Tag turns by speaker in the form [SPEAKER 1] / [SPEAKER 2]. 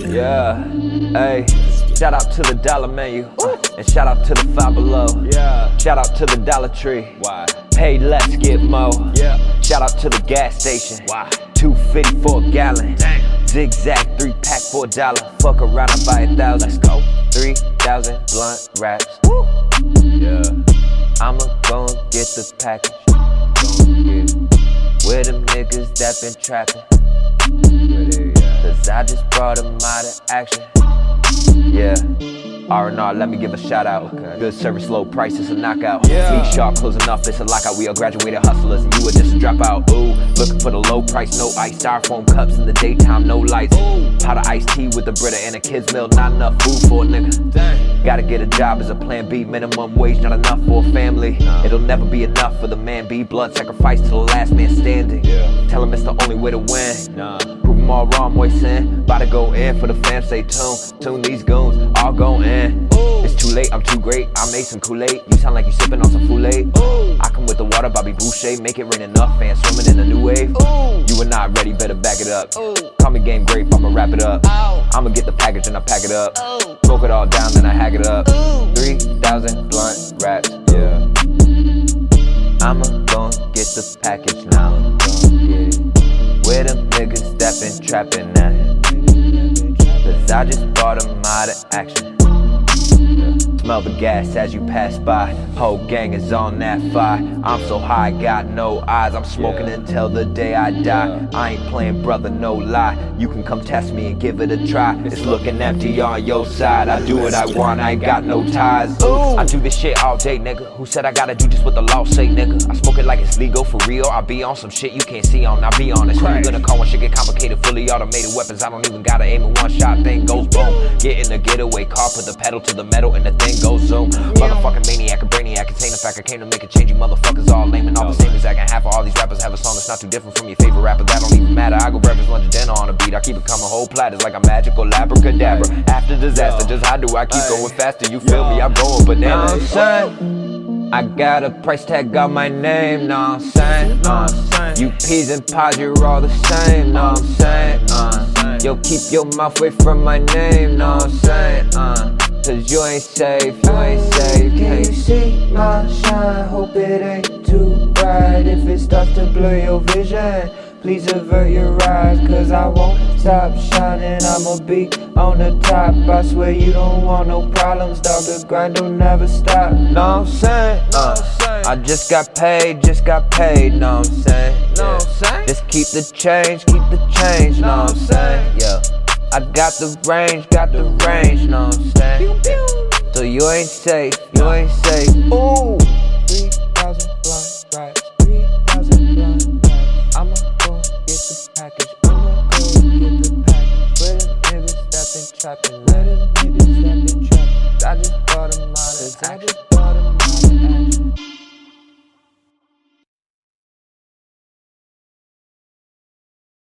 [SPEAKER 1] Yeah, hey, shout out to the dollar menu, and shout out to the Five Below. Yeah, shout out to the Dollar Tree. Why? Pay less, get more. Yeah, shout out to the gas station. Why? $2.50 for a gallon. Damn. Zigzag 3-pack for $1. Fuck around and buy 1,000. Let's go. 3,000 blunt wraps. Woo. Yeah, I'ma go and get the package. Where them niggas that been trapping? Cause I just brought them out of action. Yeah, R&R, let me give a shout out. Good service, low price, it's a knockout. Me sharp, closing up, it's a lockout. We are graduated hustlers and you are just a dropout. Ooh, looking for the low price, no ice. Styrofoam cups in the daytime, no lights. Powder iced tea with a Brita and a kid's meal, not enough food for a nigga. Dang. Gotta get a job as a plan B, minimum wage, not enough for a family. It'll never be enough for the man B. Blood sacrifice to the last man standing. Tell him it's the only way to win. Prove them all wrong, Muysin. About to go in for the fam, say tune these goons, all go in. It's too late, I'm too great, I made some Kool-Aid. You sound like you sipping on some Kool-Aid. I come with the water, Bobby Boucher. Make it rain enough, fans swimming in a new wave. You are not ready, better back it up. Call me game grape, I'ma wrap it up. I'ma get the package and I pack it up. Smoke it all down, then I hack it up. 3,000 blunt wraps, yeah. I'ma go and get the package now. Get it. Where them niggas that been trapping at? Cause I just brought them out of action. Smell the gas as you pass by. Whole gang is on that fire. I'm so high, got no eyes. I'm smoking until the day I die. I ain't playing, brother, no lie. You can come test me and give it a try. It's looking empty on your side. I do what I want, I ain't got no ties. I do this shit all day, nigga. Who said I gotta do just what the law say, nigga? I smoke it like it's legal, for real. I be on some shit you can't see on, I'll be honest. Who you gonna call when shit get complicated? Fully automated weapons, I don't even gotta aim in one shot. Thing goes boom. Get in the getaway car, put the pedal to the metal and the thing goes zoom. Motherfucking maniac, a brainiac, contain the fact I came to make a change. You motherfuckers all lame and all the same exact. And half of all these rappers have a song that's not too different from your favorite rapper. That don't even matter. I go breakfast, lunch, and dinner on a beat. I keep it coming whole platters like a magical abracadabra. After disaster, just how do I keep going faster? You feel me? I'm going bananas. I got a price tag on my name, know what I'm saying? You peas and pies, you're all the same, know what I'm saying? Yo, keep your mouth away from my name, know what I'm saying? Cause you ain't safe, you ain't safe. Can you see my shine? Hope it ain't too bright. If it starts to blur your vision, please avert your eyes. Cause I won't stop shining, I'ma be on the top. I swear you don't want no problems, dog. The grind don't never stop. Know what I'm saying? I just got paid, know what I'm saying? Yeah. Just keep the change, know what I'm saying? Yeah. I got the range, know what I'm saying? So you ain't safe, Ooh, 3,000 blunt racks, 3,000 blunt racks. I'ma go get the package, Where them niggas that been trapping, I just brought them out of action.